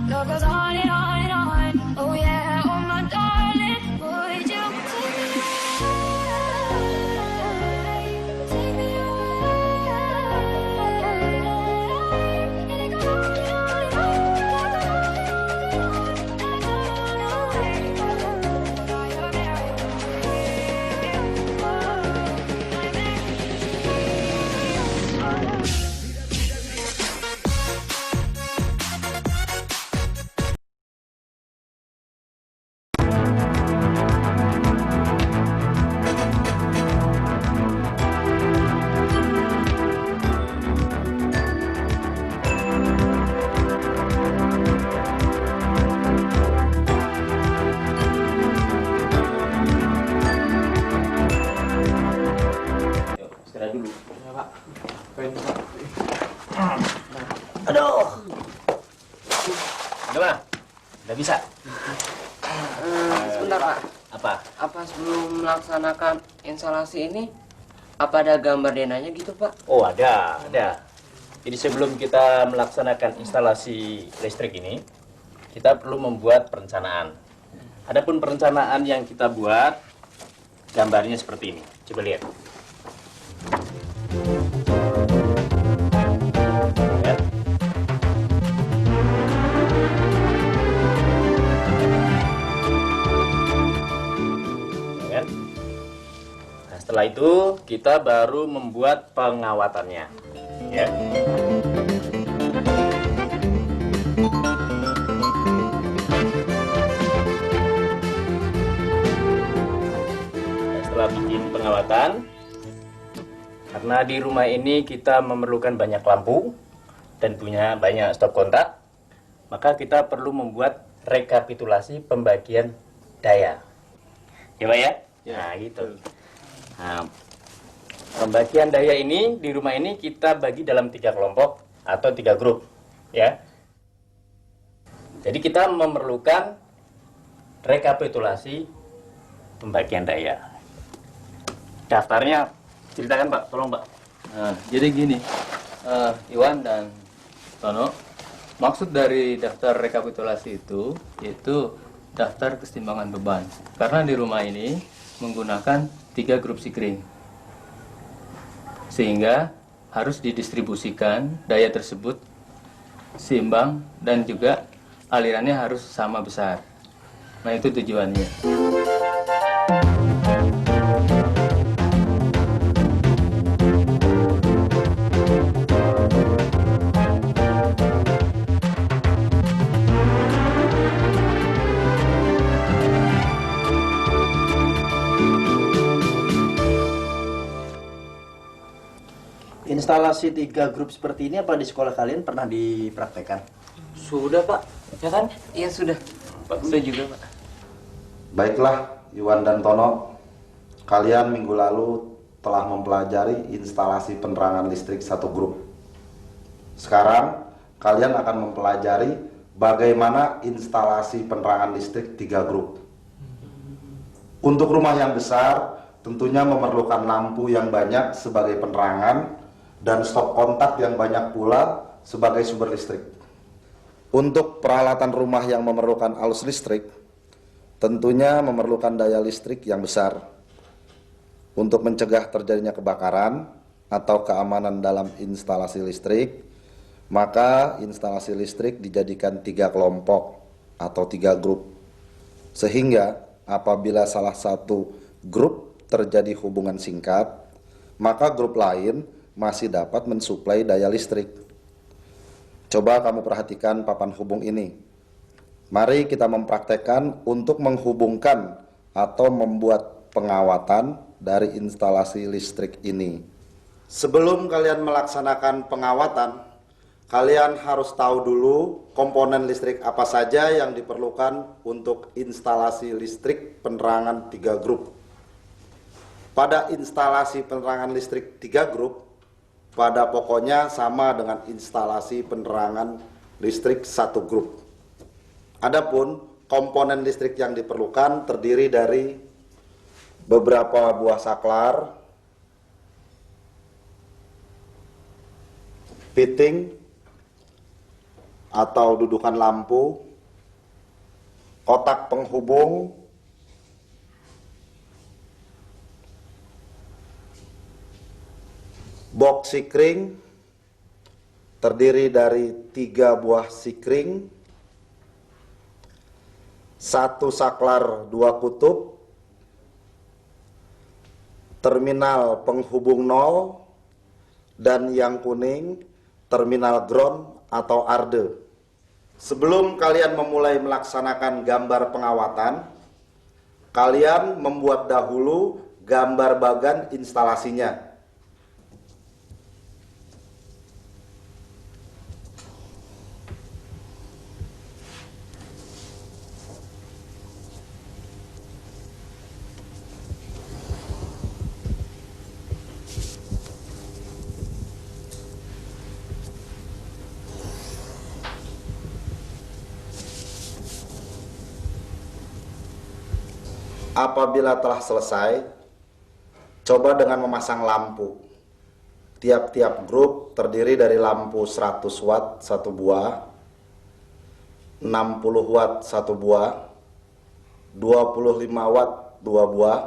Love goes on and on and on. Oh yeah, oh my darling, would you take me away? Take me away. And it goes on and on and on. Istirahat dulu. Ya, Pak. Pengen, Pak. Aduh. Gimana? Udah bisa? Sebentar Pak, Apa? apa sebelum melaksanakan instalasi ini, apa ada gambar denanya gitu Pak? Oh, ada. Jadi sebelum kita melaksanakan instalasi listrik ini, kita perlu membuat perencanaan. Adapun perencanaan yang kita buat, gambarnya seperti ini. Coba lihat. Ya. Ya. Nah, setelah itu kita baru membuat pengawatannya. Ya. Setelah bikin pengawatan, karena di rumah ini kita memerlukan banyak lampu dan punya banyak stop kontak, maka kita perlu membuat rekapitulasi pembagian daya. Ya Pak ya? Nah gitu. Nah, pembagian daya ini di rumah ini kita bagi dalam 3 kelompok atau 3 grup. Ya. Jadi kita memerlukan rekapitulasi pembagian daya. Daftarnya ceritakan Pak, tolong Pak. Nah, jadi gini, Iwan dan Tono, maksud dari daftar rekapitulasi itu yaitu daftar kesetimbangan beban. Karena di rumah ini menggunakan 3 grup sikring, sehingga harus didistribusikan daya tersebut seimbang dan juga alirannya harus sama besar. Nah, itu tujuannya. Instalasi 3 grup seperti ini apa di sekolah kalian pernah dipraktekkan? Sudah Pak, ya kan? Iya sudah. Saya juga Pak. Baiklah, Iwan dan Tono, kalian minggu lalu telah mempelajari instalasi penerangan listrik 1 grup. Sekarang, kalian akan mempelajari bagaimana instalasi penerangan listrik 3 grup. Untuk rumah yang besar, tentunya memerlukan lampu yang banyak sebagai penerangan dan stop kontak yang banyak pula sebagai sumber listrik. Untuk peralatan rumah yang memerlukan arus listrik, tentunya memerlukan daya listrik yang besar. Untuk mencegah terjadinya kebakaran atau keamanan dalam instalasi listrik, maka instalasi listrik dijadikan 3 kelompok atau 3 grup. Sehingga apabila salah satu grup terjadi hubungan singkat, maka grup lain masih dapat mensuplai daya listrik. Coba kamu perhatikan papan hubung ini. Mari kita mempraktekkan untuk menghubungkan atau membuat pengawatan dari instalasi listrik ini. Sebelum kalian melaksanakan pengawatan, kalian harus tahu dulu komponen listrik apa saja yang diperlukan untuk instalasi listrik penerangan 3 grup. Pada instalasi penerangan listrik 3 grup, pada pokoknya sama dengan instalasi penerangan listrik 1 grup. Adapun komponen listrik yang diperlukan terdiri dari beberapa buah saklar, fitting, atau dudukan lampu, kotak penghubung, box sikring terdiri dari 3 buah sikring, 1 saklar 2 kutub, terminal penghubung 0, dan yang kuning terminal ground atau arde. Sebelum kalian memulai melaksanakan gambar pengawatan, kalian membuat dahulu gambar bagan instalasinya. Apabila telah selesai, coba dengan memasang lampu. Tiap-tiap grup terdiri dari lampu 100 watt 1 buah, 60 watt 1 buah, 25 watt 2 buah,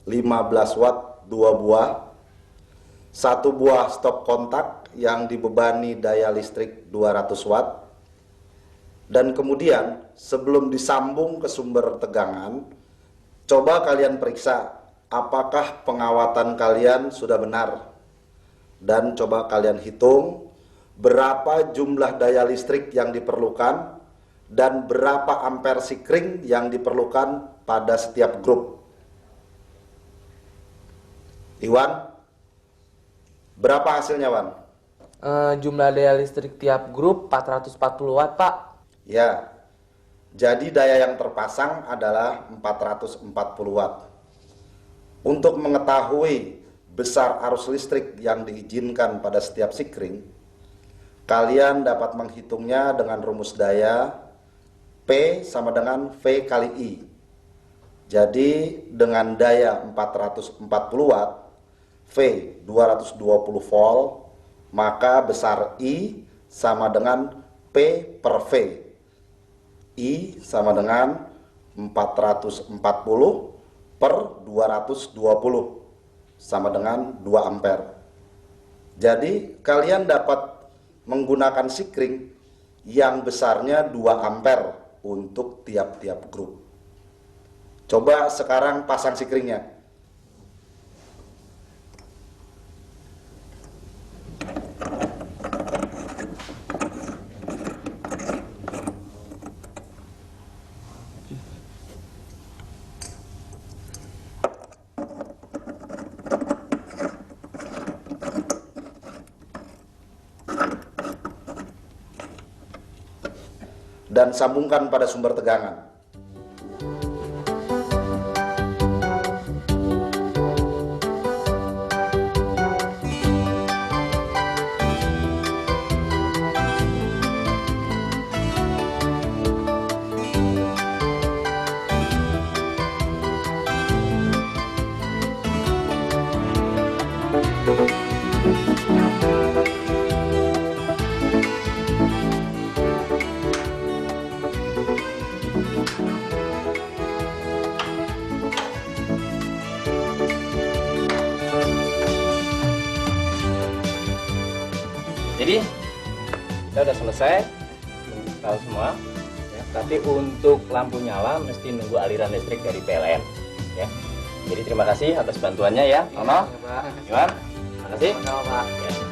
15 watt 2 buah, 1 buah stop kontak yang dibebani daya listrik 200 watt, dan kemudian sebelum disambung ke sumber tegangan, coba kalian periksa apakah pengawatan kalian sudah benar. Dan coba kalian hitung berapa jumlah daya listrik yang diperlukan dan berapa ampere sikring yang diperlukan pada setiap grup. Iwan, berapa hasilnya, Wan? Jumlah daya listrik tiap grup 440 watt, Pak. Ya. Jadi daya yang terpasang adalah 440 watt. Untuk mengetahui besar arus listrik yang diizinkan pada setiap sikring, kalian dapat menghitungnya dengan rumus daya P sama dengan V kali I. Jadi dengan daya 440 watt, V 220 volt, maka besar I sama dengan P per V. I sama dengan 440 per 220 sama dengan 2 ampere. Jadi kalian dapat menggunakan sikring yang besarnya 2 ampere untuk tiap-tiap grup. Coba sekarang pasang sikringnya. Dan sambungkan pada sumber tegangan. Jadi kita udah selesai tahu semua ya. Tapi untuk lampu nyala mesti nunggu aliran listrik dari PLN ya. Jadi terima kasih atas bantuannya ya, Nono, Iwan, terima kasih. Pak. Ya.